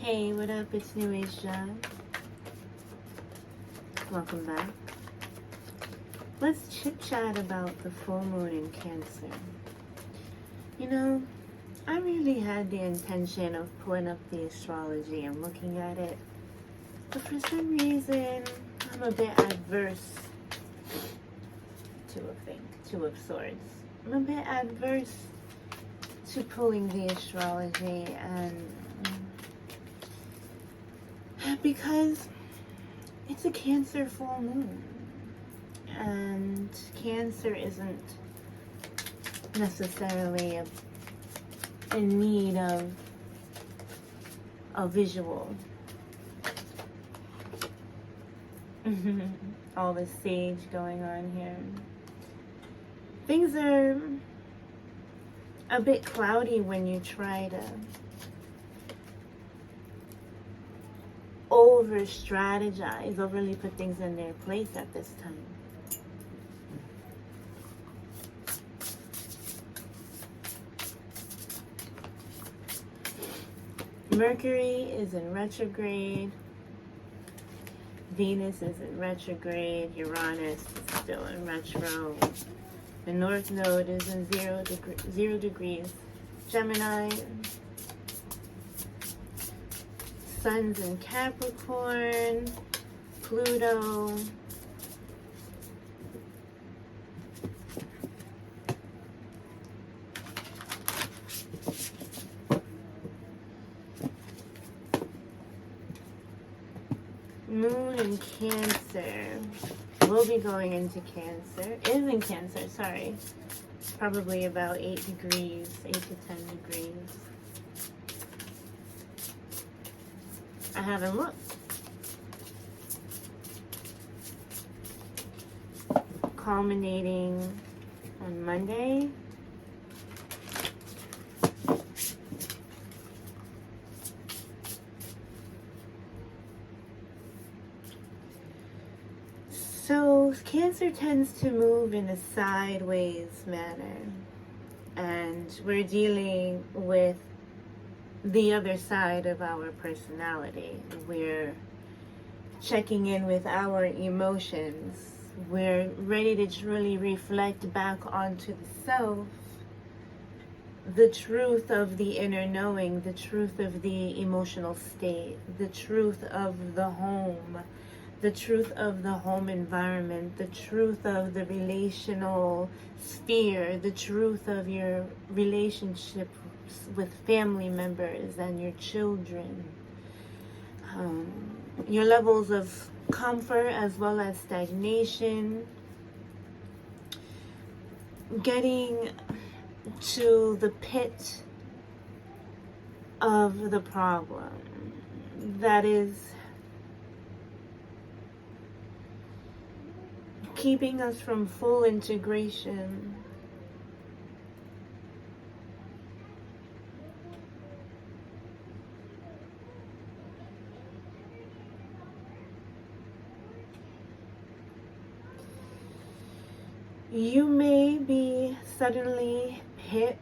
Hey, what up? It's New Age John. Welcome back. Let's chit chat about the full moon in Cancer. You know, I really had the intention of pulling up the astrology and looking at it, but for some reason, I'm a bit adverse to Two of Swords. I'm a bit adverse to pulling the astrology, and because it's a Cancer full moon, and Cancer isn't necessarily in need of a visual. All the sage going on here. Things are a bit cloudy when you try to over strategize, overly put things in their place at this time. Mercury is in retrograde. Venus is in retrograde. Uranus is still in retro. The North Node is in 0 degrees. Gemini. Sun's in Capricorn. Pluto. Moon in Cancer. Will be going into Cancer. Is in Cancer, sorry. Probably about 8 degrees, 8 to 10 degrees. I haven't looked. Culminating on Monday. So Cancer tends to move in a sideways manner, and we're dealing with the other side of our personality. We're checking in with our emotions. We're ready to truly reflect back onto the self, the truth of the inner knowing, the truth of the emotional state, the truth of the home, the truth of the home environment, the truth of the relational sphere, the truth of your relationship with family members and your children, your levels of comfort as well as stagnation, getting to the pit of the problem that is keeping us from full integration. You may be suddenly hit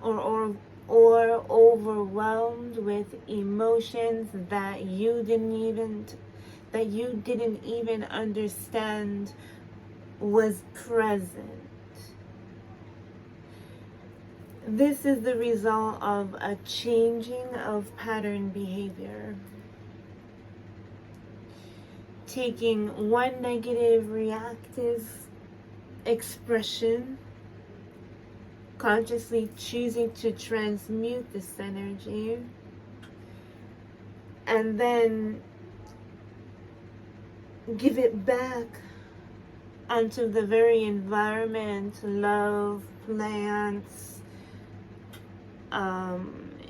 or overwhelmed with emotions that you didn't even understand was present. This is the result of a changing of pattern behavior. Taking one negative reactive expression, consciously choosing to transmute this energy, and then give it back onto the very environment, love, plants,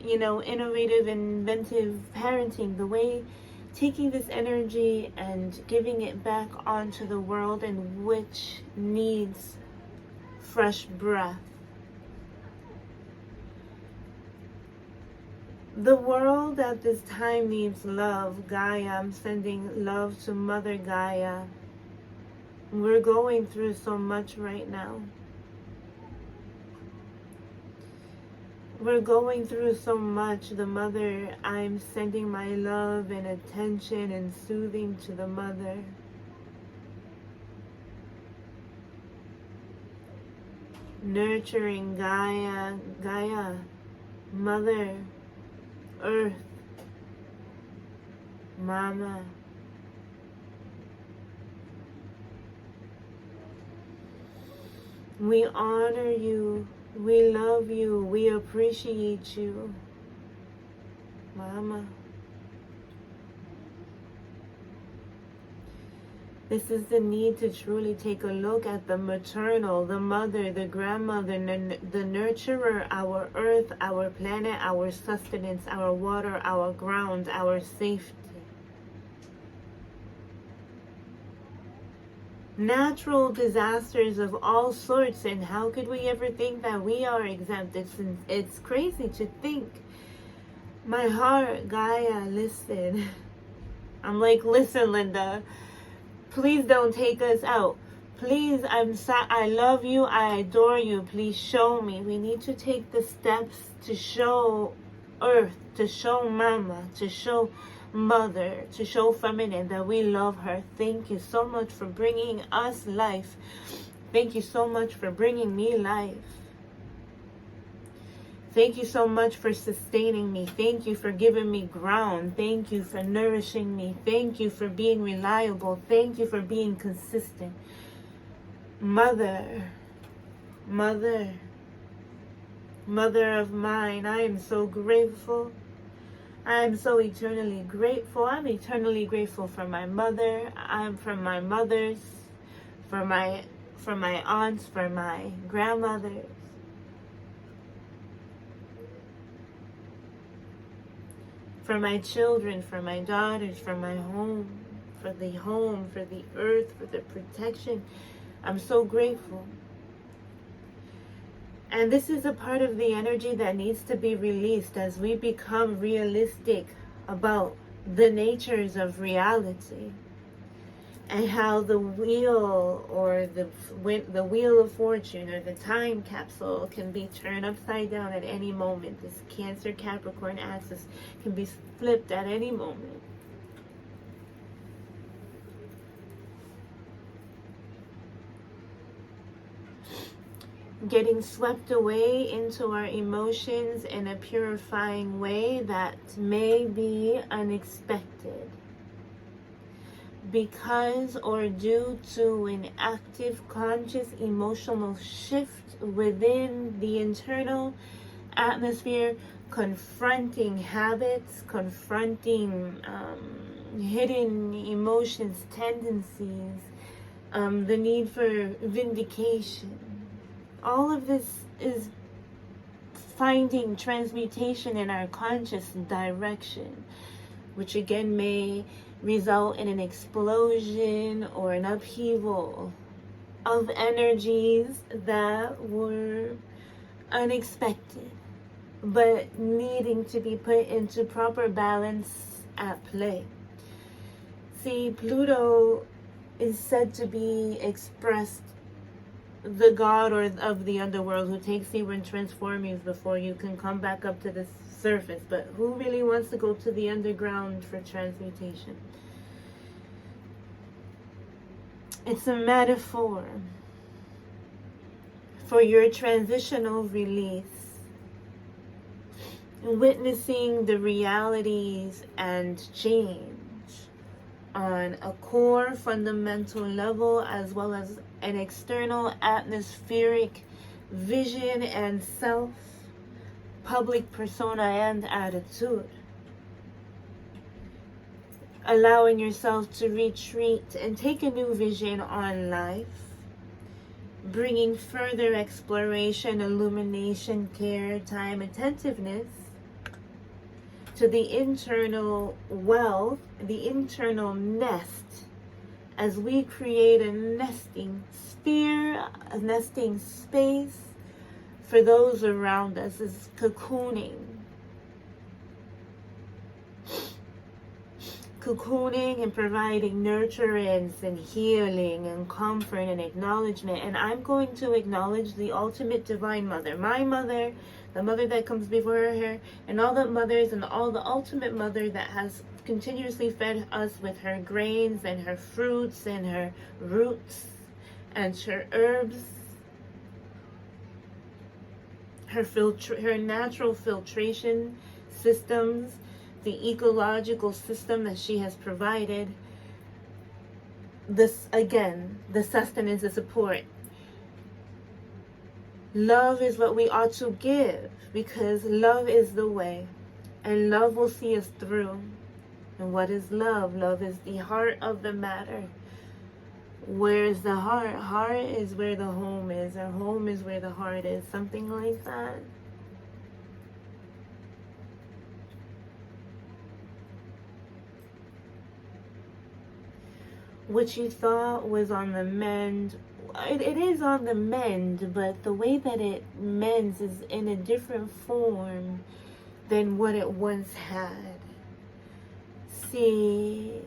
innovative, inventive parenting, the way taking this energy and giving it back onto the world, and which needs fresh breath. The world at this time needs love. Gaia, I'm sending love to Mother Gaia. We're going through so much right now. We're going through so much. The mother, I'm sending my love and attention and soothing to the mother. Nurturing Gaia, Mother, Earth, Mama. We honor you. We love you. We appreciate you, Mama. This is the need to truly take a look at the maternal, the mother, the grandmother, the nurturer, our earth, our planet, our sustenance, our water, our ground, our safety. Natural disasters of all sorts, and how could we ever think that we are exempt? It's crazy to think. My heart, Gaia, listen. I'm like, listen, Linda. Please don't take us out. Please, I love you. I adore you. Please show me. We need to take the steps to show Earth, to show Mama, to show Mother, to show Feminine that we love her. Thank you so much for bringing us life. Thank you so much for bringing me life. Thank you so much for sustaining me. Thank you for giving me ground. Thank you for nourishing me. Thank you for being reliable. Thank you for being consistent. Mother, Mother, Mother of mine, I am so grateful. I am so eternally grateful. I'm eternally grateful for my mother. I'm from my mothers, for my aunts, for my grandmothers. For my children, for my daughters, for my home, for the earth, for the protection. I'm so grateful. And this is a part of the energy that needs to be released as we become realistic about the natures of reality and how the wheel or the wheel of fortune or the time capsule can be turned upside down at any moment. This Cancer Capricorn axis can be flipped at any moment. Getting swept away into our emotions in a purifying way that may be unexpected because or due to an active conscious emotional shift within the internal atmosphere, confronting habits, confronting hidden emotions, tendencies, the need for vindication. All of this is finding transmutation in our conscious direction, which again may result in an explosion or an upheaval of energies that were unexpected, but needing to be put into proper balance at play. See, Pluto is said to be expressed the god or of the underworld who takes you and transforms you before you can come back up to the surface. But who really wants to go to the underground for transmutation? It's a metaphor for your transitional release, witnessing the realities and change on a core fundamental level as well as an external atmospheric vision and self, public persona and attitude. Allowing yourself to retreat and take a new vision on life, bringing further exploration, illumination, care, time, attentiveness to the internal wealth, the internal nest, as we create a nesting sphere, a nesting space for those around us, is cocooning. Cocooning and providing nurturance and healing and comfort and acknowledgement. And I'm going to acknowledge the ultimate divine mother, my mother, the mother that comes before her, and all the mothers and all the ultimate mother that has continuously fed us with her grains and her fruits and her roots and her herbs, her natural filtration systems, the ecological system that she has provided. This, again, the sustenance, the support. Love is what we ought to give, because love is the way, and love will see us through. And what is love? Love is the heart of the matter. Where is the heart? Heart is where the home is, or home is where the heart is. Something like that. What you thought was on the mend, it is on the mend, but the way that it mends is in a different form than what it once had. See,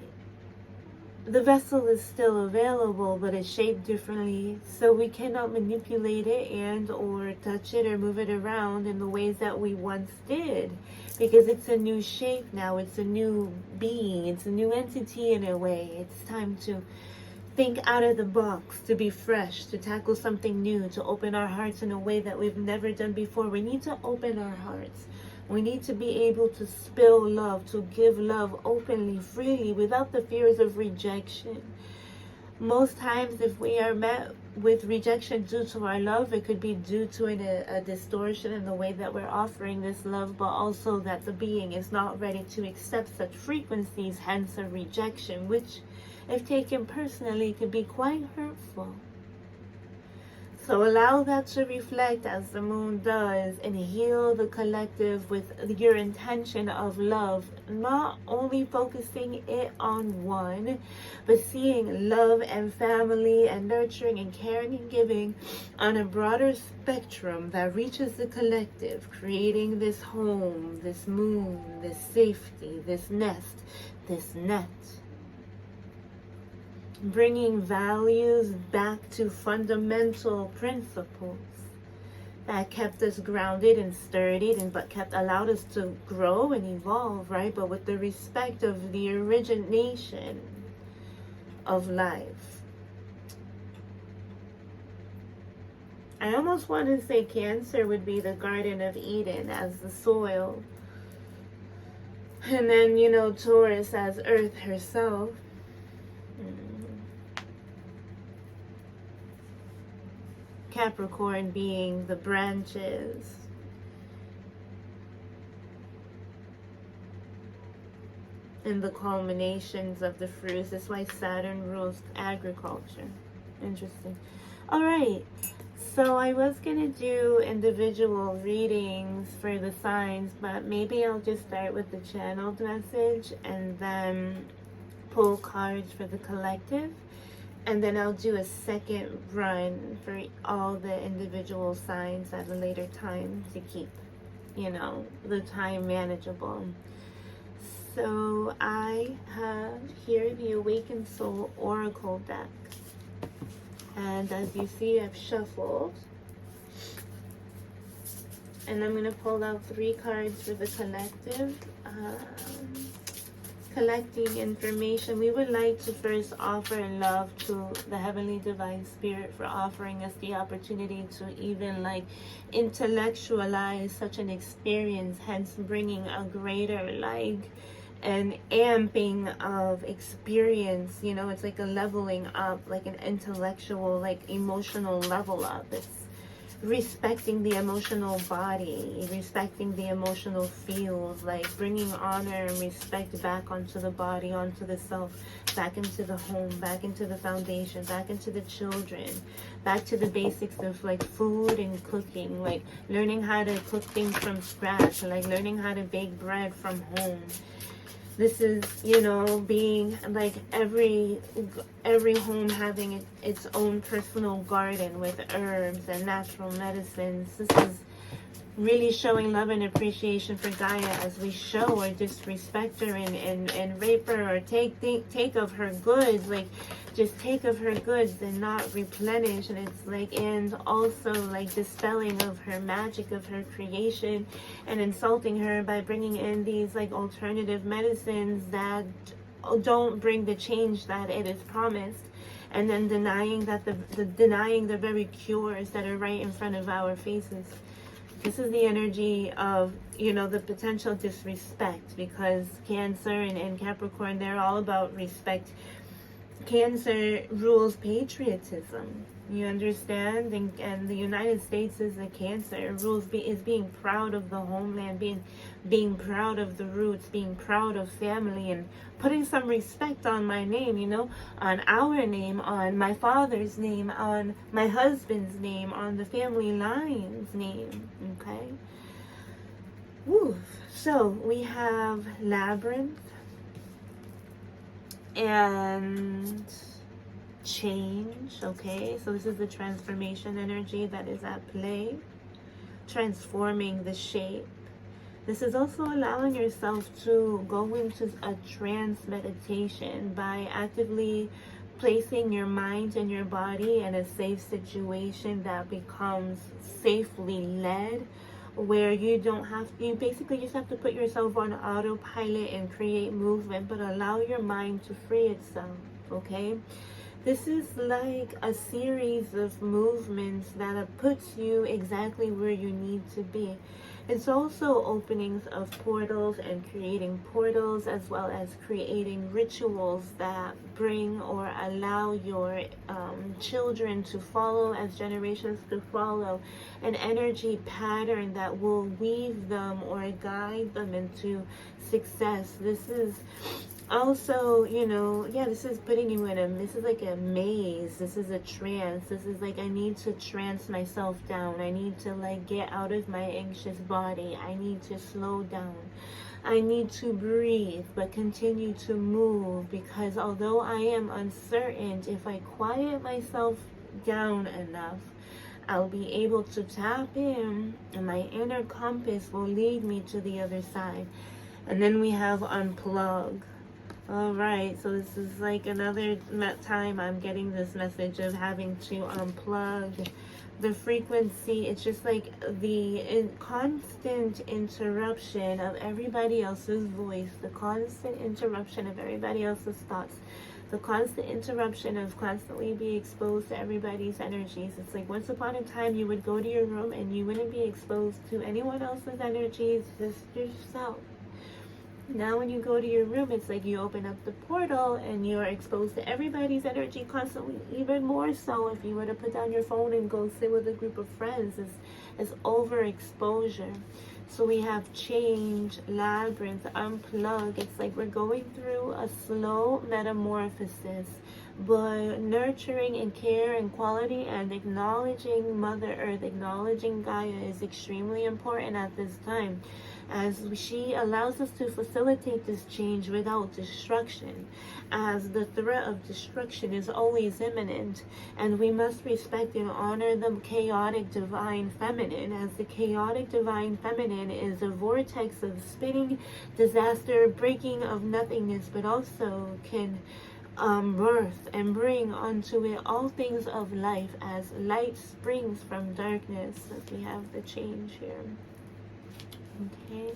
the vessel is still available, but it's shaped differently, so we cannot manipulate it and or touch it or move it around in the ways that we once did, because it's a new shape now. It's a new being. It's a new entity in a way. It's time to think out of the box, to be fresh, to tackle something new, to open our hearts in a way that we've never done before. We need to open our hearts. We need to be able to spill love, to give love openly, freely, without the fears of rejection. Most times, if we are met with rejection due to our love, it could be due to a distortion in the way that we're offering this love, but also that the being is not ready to accept such frequencies, hence a rejection, which, if taken personally, could be quite hurtful. So allow that to reflect as the moon does, and heal the collective with your intention of love, not only focusing it on one, but seeing love and family and nurturing and caring and giving on a broader spectrum that reaches the collective, creating this home, this moon, this safety, this nest, this net. Bringing values back to fundamental principles that kept us grounded and sturdy, but allowed us to grow and evolve, right? But with the respect of the origination of life. I almost want to say Cancer would be the Garden of Eden as the soil. And then, Taurus as Earth herself. Capricorn being the branches. And the culminations of the fruits. That's why Saturn rules agriculture. Interesting. Alright. So I was going to do individual readings for the signs, but maybe I'll just start with the channeled message and then pull cards for the collective. And then I'll do a second run for all the individual signs at a later time to keep, the time manageable. So I have here the Awakened Soul Oracle deck. And as you see, I've shuffled. And I'm going to pull out 3 cards for the collective. Collecting information. We would like to first offer love to the Heavenly Divine Spirit for offering us the opportunity to even intellectualize such an experience, hence bringing a greater an amping of experience. It's like a leveling up, like an intellectual, emotional level up. It's respecting the emotional body, respecting the emotional field, bringing honor and respect back onto the body, onto the self, back into the home, back into the foundation, back into the children, back to the basics of food and cooking, learning how to cook things from scratch, learning how to bake bread from home. This is, being every home having its own personal garden with herbs and natural medicines. This is really showing love and appreciation for Gaia as we show or disrespect her and rape her or take of her goods, like just take of her goods and not replenish. And it's like, and also like dispelling of her magic of her creation and insulting her by bringing in these like alternative medicines that don't bring the change that it is promised, and then denying that denying the very cures that are right in front of our faces. This is the energy of, you know, the potential disrespect, because Cancer and Capricorn, they're all about respect. Cancer rules patriotism. You understand? And the United States is a Cancer. Rules is being proud of the homeland, being proud of the roots, being proud of family, and putting some respect on my name, you know, on our name, on my father's name, on my husband's name, on the family line's name. Okay? Woo. So we have Labyrinth and change. Okay, so this is the transformation energy that is at play, transforming the shape. This is also allowing yourself to go into a trance meditation by actively placing your mind and your body in a safe situation that becomes safely led, where you don't have, you basically just have to put yourself on autopilot and create movement, but allow your mind to free itself. Okay, this is like a series of movements that puts you exactly where you need to be. It's also openings of portals and creating portals, as well as creating rituals that bring or allow your children to follow, as generations to follow, an energy pattern that will weave them or guide them into success. This is also, you know, yeah, this is putting you in this is like a maze. This is a trance. This is like, I need to trance myself down. I need to like get out of my anxious body. I need to slow down. I need to breathe, but continue to move, because although I am uncertain, if I quiet myself down enough, I'll be able to tap in, and my inner compass will lead me to the other side. And then we have unplug. All right, so this is like another time I'm getting this message of having to unplug the frequency. It's just like the constant interruption of everybody else's voice, the constant interruption of everybody else's thoughts, the constant interruption of constantly being exposed to everybody's energies. It's like once upon a time you would go to your room and you wouldn't be exposed to anyone else's energies, just yourself. Now when you go to your room, it's like you open up the portal and you're exposed to everybody's energy constantly, even more so if you were to put down your phone and go sit with a group of friends. It's overexposure. So we have change, labyrinth, unplug. It's like we're going through a slow metamorphosis, but nurturing and care and quality and acknowledging Mother Earth, acknowledging Gaia is extremely important at this time, as she allows us to facilitate this change without destruction, as the threat of destruction is always imminent, and we must respect and honor the chaotic divine feminine, as the chaotic divine feminine is a vortex of spinning disaster, breaking of nothingness, but also can birth and bring unto it all things of life, as light springs from darkness, as we have the change here. Okay,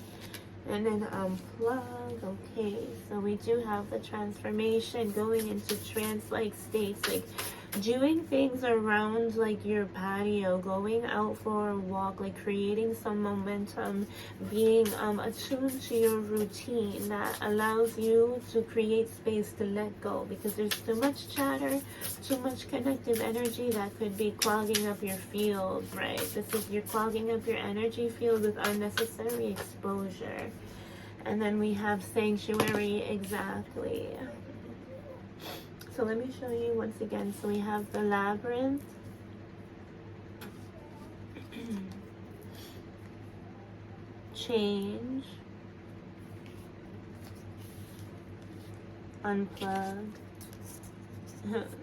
and then unplug. Okay, so we do have the transformation, going into trance-like states, like doing things around like your patio, going out for a walk, like creating some momentum, being attuned to your routine that allows you to create space to let go, because there's too much chatter, too much connective energy that could be clogging up your field, right? This is, you're clogging up your energy field with unnecessary exposure. And then we have sanctuary, exactly. So let me show you once again. So we have the labyrinth, change, unplug.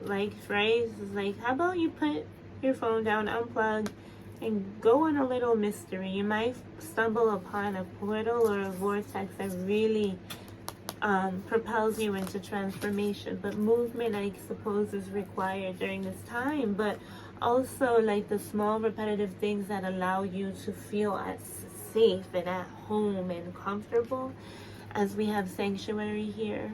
Like phrase is like, how about you put your phone down, unplug, and go on a little mystery. You might stumble upon a portal or a vortex that really propels you into transformation, but movement, I suppose, is required during this time. But also like the small repetitive things that allow you to feel as safe and at home and comfortable, as we have sanctuary here.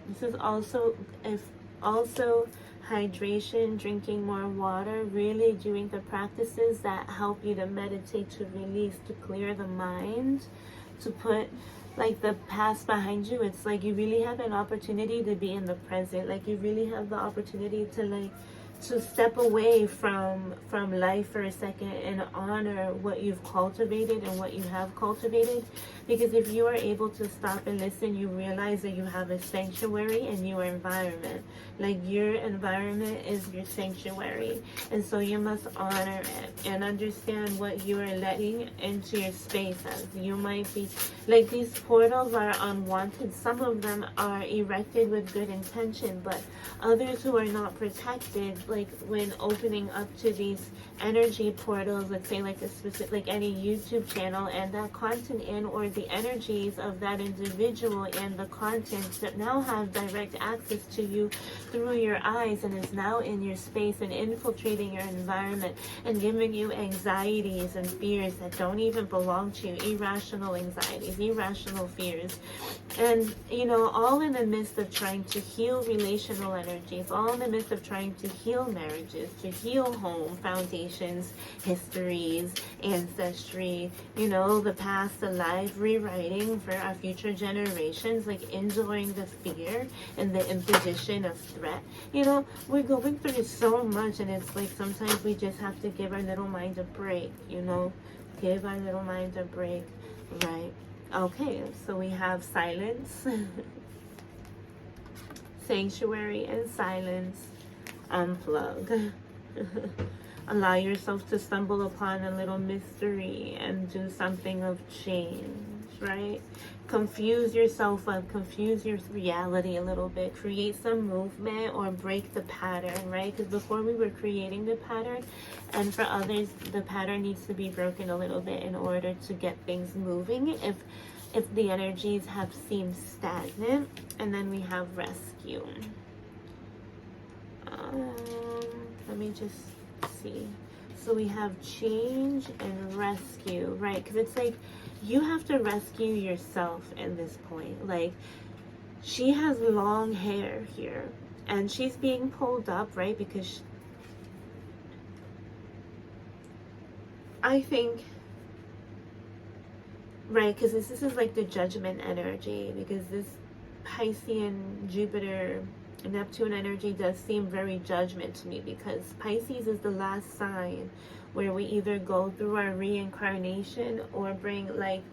This is also, if also hydration, drinking more water, really doing the practices that help you to meditate, to release, to clear the mind, to put like the past behind you. It's like you really have an opportunity to be in the present. Like you really have the opportunity to like to step away from life for a second and honor what you've cultivated and what you have cultivated. Because if you are able to stop and listen, you realize that you have a sanctuary in your environment. Like your environment is your sanctuary, and so you must honor it and understand what you are letting into your space. As you might be like, these portals are unwanted. Some of them are erected with good intention, but others who are not protected, like when opening up to these energy portals, let's say like a specific, like any YouTube channel, and that content in, or the energies of that individual and the content that now have direct access to you through your eyes and is now in your space and infiltrating your environment and giving you anxieties and fears that don't even belong to you, irrational anxieties, irrational fears, and you know, all in the midst of trying to heal relational energies, all in the midst of trying to heal marriages, to heal home foundations, histories, ancestry, you know, the past, alive, rewriting for our future generations, like enjoying the fear and the imposition of threat. You know, we're going through so much, and it's like sometimes we just have to give our little mind a break, you know, give our little mind a break, right? Okay, so we have silence, sanctuary and silence, unplug. Allow yourself to stumble upon a little mystery and do something of change, right? Confuse yourself up, confuse your reality a little bit, create some movement or break the pattern, right? Because before we were creating the pattern, and for others, the pattern needs to be broken a little bit in order to get things moving. If the energies have seemed stagnant. And then we have rescue. Let me just see. So we have change and rescue, right? Because it's like you have to rescue yourself in this point. Like, she has long hair here and she's being pulled up, right? Because I think, right, because this is like the judgment energy, because this Piscean Jupiter Neptune energy does seem very judgment to me, because Pisces is the last sign where we either go through our reincarnation or bring like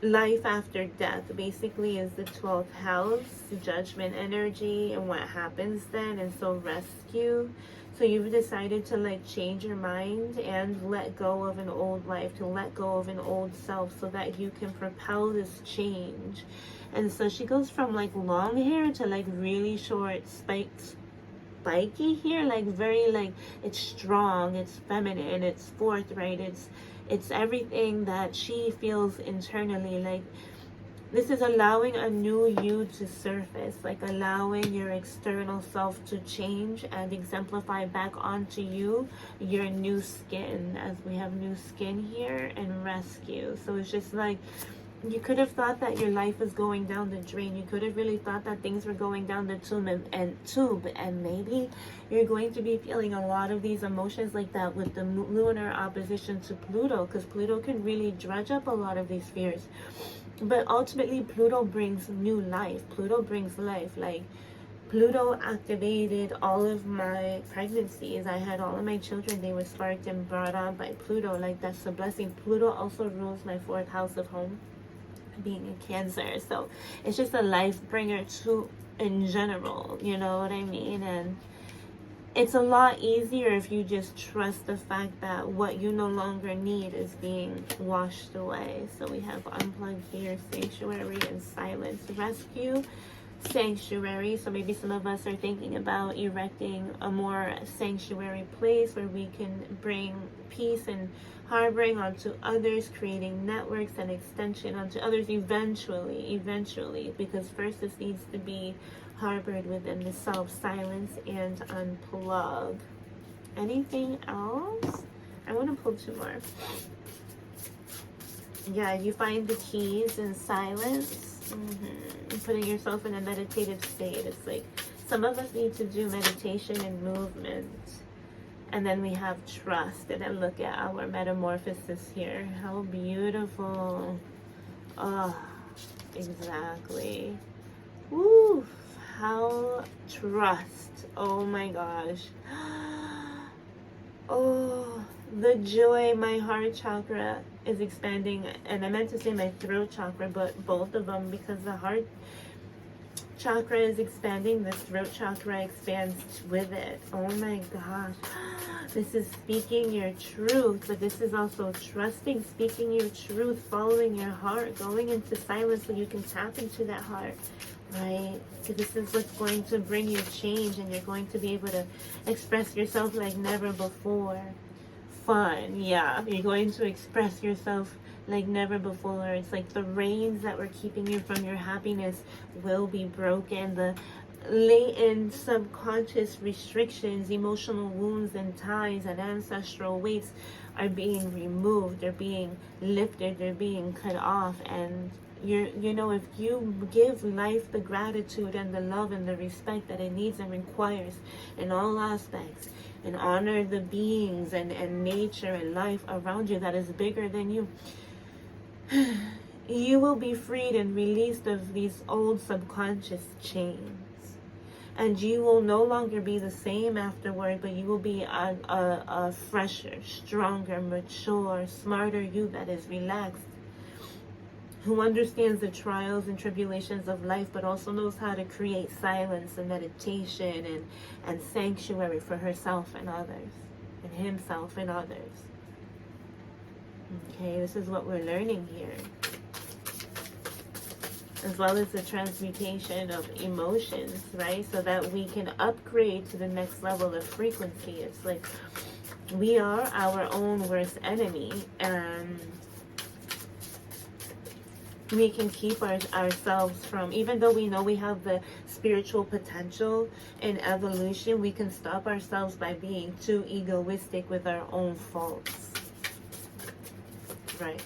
life after death. Basically is the 12th house, judgment energy, and what happens then. And so rescue. So you've decided to like change your mind and let go of an old life, to let go of an old self, so that you can propel this change. And so she goes from like long hair to like really short spiky hair, like very like, it's strong, it's feminine, it's forthright, it's everything that she feels internally. Like, this is allowing a new you to surface, like allowing your external self to change and exemplify back onto you, your new skin, as we have new skin here, and rescue. So it's just like, you could have thought that your life is going down the drain. You could have really thought that things were going down the tube, and maybe you're going to be feeling a lot of these emotions like that with the lunar opposition to Pluto, because Pluto can really dredge up a lot of these fears. But ultimately, Pluto brings new life. Pluto brings life. Like, Pluto activated all of my pregnancies. I had all of my children. They were sparked and brought on by Pluto. Like, that's a blessing. Pluto also rules my 4th house of home, being in Cancer. So it's just a life bringer too, in general, you know what I mean? And it's a lot easier if you just trust the fact that what you no longer need is being washed away. So we have unplugged here, sanctuary, and silence. Rescue, sanctuary. So maybe some of us are thinking about erecting a more sanctuary place where we can bring peace and harboring onto others, creating networks and extension onto others eventually, because first this needs to be harbored within the self, silence and unplug. Anything else? I want to pull 2 more. Yeah, you find the keys in silence. Putting yourself in a meditative state. It's like some of us need to do meditation and movement. And then we have trust. And then look at our metamorphosis here. How beautiful. Oh, exactly. Woo. How trust. Oh my gosh. Oh, the joy. My heart chakra is expanding, and I meant to say my throat chakra, but both of them, because the heart chakra is expanding, the throat chakra expands with it. Oh my gosh. This is speaking your truth, but this is also trusting, speaking your truth, following your heart, going into silence so you can tap into that heart, right? Because this is what's going to bring you change, and you're going to be able to express yourself like never before. Fun, yeah, you're going to express yourself like never before. It's like the reins that were keeping you from your happiness will be broken. The latent subconscious restrictions, emotional wounds and ties and ancestral weights are being removed. They're being lifted. They're being cut off. And you know, if you give life the gratitude and the love and the respect that it needs and requires in all aspects, and honor the beings and nature and life around you that is bigger than you, you will be freed and released of these old subconscious chains. And you will no longer be the same afterward, but you will be a fresher, stronger, mature, smarter you that is relaxed, who understands the trials and tribulations of life, but also knows how to create silence and meditation and sanctuary for herself and others, and himself and others. Okay, this is what we're learning here. As well as the transmutation of emotions, right? So that we can upgrade to the next level of frequency. It's like we are our own worst enemy, and we can keep ourselves from, even though we know we have the spiritual potential in evolution, we can stop ourselves by being too egoistic with our own faults. Right.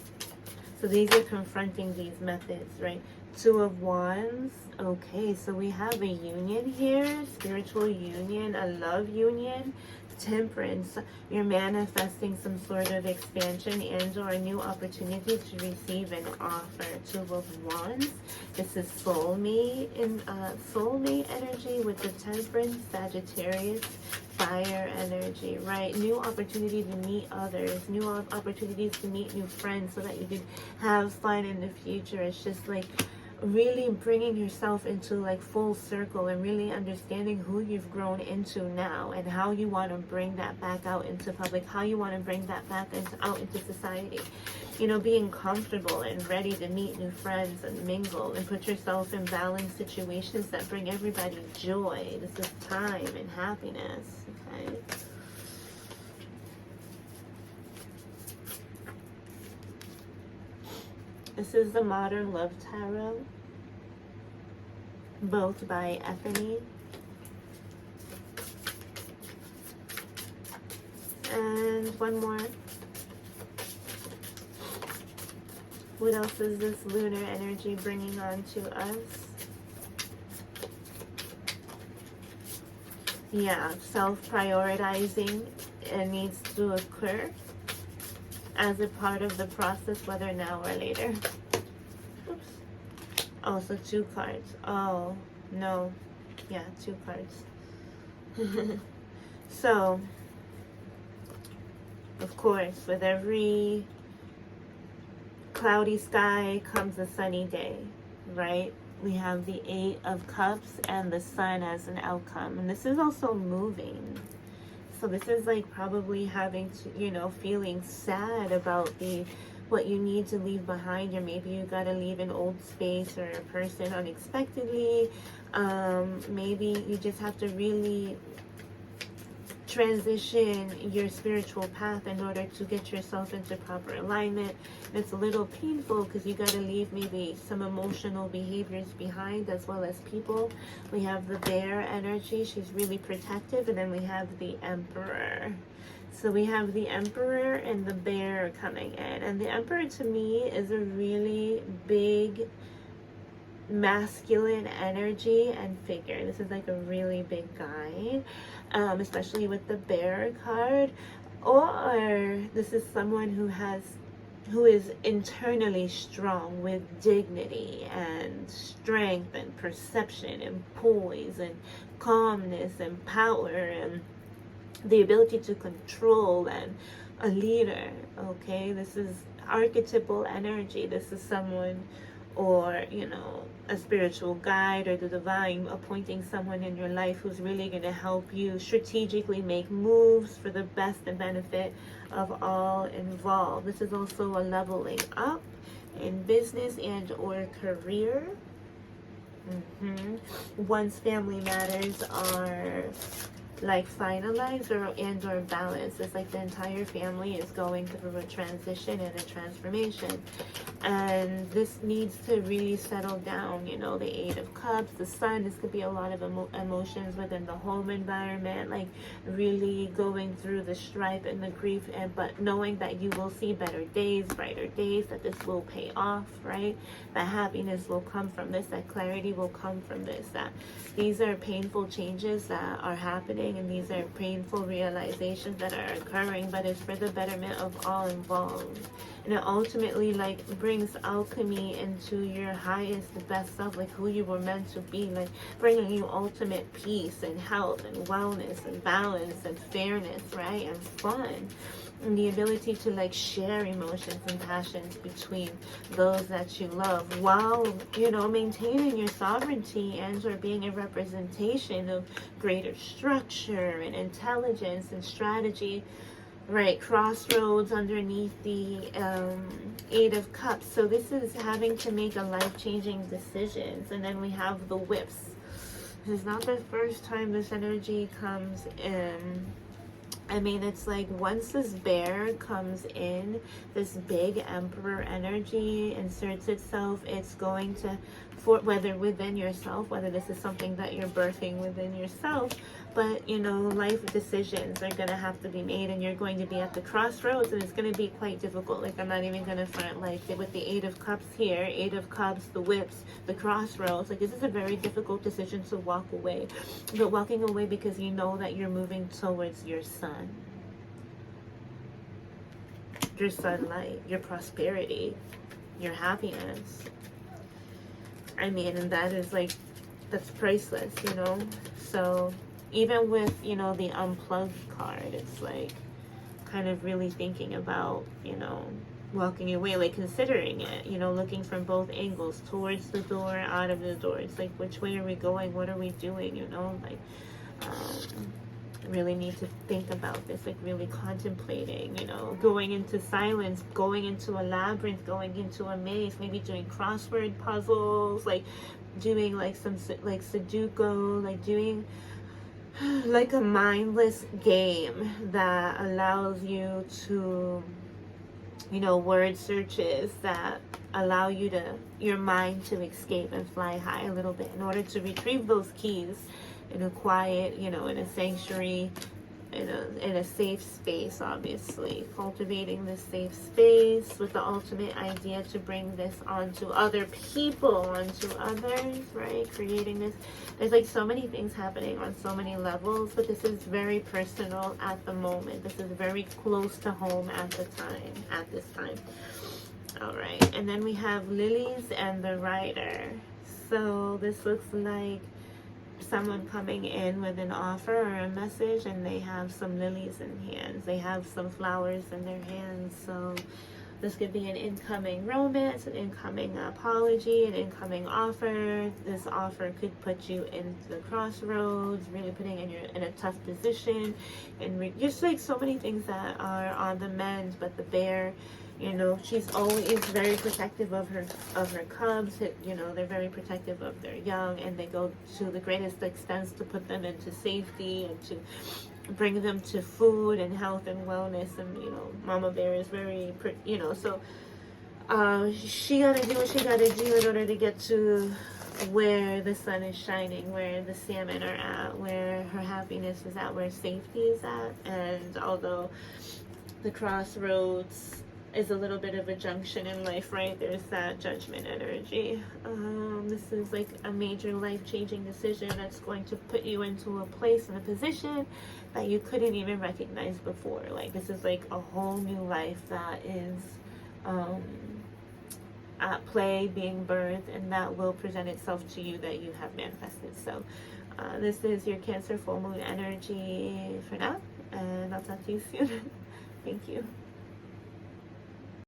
So these are confronting these methods, right? 2 of Wands. Okay, so we have a union here, spiritual union, a love union. Temperance, you're manifesting some sort of expansion and or a new opportunity to receive an offer. 2 of Wands. This is soulmate energy with the Temperance, Sagittarius, fire energy, right? New opportunity to meet others, new opportunities to meet new friends so that you can have fun in the future. It's just like really bringing yourself into like full circle and really understanding who you've grown into now and how you want to bring that back out into public, how you want to bring that back out into society. You know, being comfortable and ready to meet new friends and mingle and put yourself in balanced situations that bring everybody joy. This is time and happiness, okay? This is the Modern Love Tarot, both by Ethany. And one more. What else is this lunar energy bringing on to us? Yeah, self-prioritizing, it needs to occur as a part of the process, whether now or later. Oops. Also 2 cards. Oh, no. Yeah, 2 cards. So, of course, with every cloudy sky comes a sunny day, right? We have the 8 of Cups and the Sun as an outcome. And this is also moving. So this is like probably having to, you know, feeling sad about the what you need to leave behind, or maybe you got to leave an old space or a person unexpectedly. Maybe you just have to really transition your spiritual path in order to get yourself into proper alignment. And it's a little painful because you got to leave maybe some emotional behaviors behind, as well as people. We have the bear energy. She's really protective. And then we have the emperor. So we have the emperor and the bear coming in. And the emperor to me is a really big masculine energy and figure. This is like a really big guy, especially with the bear card. Or this is someone who is internally strong with dignity and strength and perception and poise and calmness and power and the ability to control, and a leader. Okay, this is archetypal energy. This is someone, or a spiritual guide or the divine appointing someone in your life who's really going to help you strategically make moves for the best and benefit of all involved. This is also a leveling up in business and or career. Once family matters are like finalized or balanced, it's like the entire family is going through a transition and a transformation, and this needs to really settle down. The Eight of Cups, the Sun, this could be a lot of emotions within the home environment, like really going through the strife and the grief, but knowing that you will see better days, brighter days, that this will pay off, right? That happiness will come from this, that clarity will come from this, that these are painful changes that are happening, and these are painful realizations that are occurring, but it's for the betterment of all involved. And it ultimately like brings alchemy into your highest, best self, like who you were meant to be, like bringing you ultimate peace and health and wellness and balance and fairness, right? And fun. And the ability to like share emotions and passions between those that you love, while maintaining your sovereignty and or being a representation of greater structure and intelligence and strategy, right? Crossroads underneath the Eight of Cups. So this is having to make a life-changing decisions. And then we have the whips. This is not the first time this energy comes in. I mean, it's like once this bear comes in, this big emperor energy inserts itself, it's going to, whether within yourself, whether this is something that you're birthing within yourself, but life decisions are going to have to be made, and you're going to be at the crossroads, and it's going to be quite difficult. Like, I'm not even going to front, like with the Eight of Cups here, Eight of Cups, the whips, the crossroads, like this is a very difficult decision to walk away, but walking away because you know that you're moving towards your sun, your sunlight, your prosperity, your happiness. I mean, and that is like, that's priceless, so even with the unplugged card, it's like kind of really thinking about walking away, like considering it, looking from both angles, towards the door, out of the door. It's like, which way are we going, what are we doing, like really need to think about this, like really contemplating, going into silence, going into a labyrinth, going into a maze, maybe doing crossword puzzles, like doing like some like Sudoku, like doing like a mindless game that allows you to word searches that allow your mind to escape and fly high a little bit in order to retrieve those keys in a quiet, in a sanctuary, in a safe space. Obviously cultivating this safe space with the ultimate idea to bring this onto other people, onto others, right? Creating this, there's like so many things happening on so many levels, but this is very personal at the moment. This is very close to home at this time. All right, and then we have lilies and the rider. So this looks like someone coming in with an offer or a message, and they have some lilies in hands. They have some flowers in their hands. So this could be an incoming romance, an incoming apology, an incoming offer. This offer could put you in the crossroads, really putting in a tough position, and just like so many things that are on the mend. But the bear You know, she's always very protective of her cubs. You know, they're very protective of their young, and they go to the greatest extents to put them into safety and to bring them to food and health and wellness. And you know, Mama Bear is very, you know, so she gotta do what she gotta do in order to get to where the sun is shining, where the salmon are at, where her happiness is at, where safety is at. And although the crossroads is a little bit of a junction in life, right? There's that judgment energy. This is like a major life-changing decision that's going to put you into a place and a position that you couldn't even recognize before. Like, this is like a whole new life that is at play, being birthed, and that will present itself to you that you have manifested. So this is your Cancer full moon energy for now, and I'll talk to you soon. Thank you.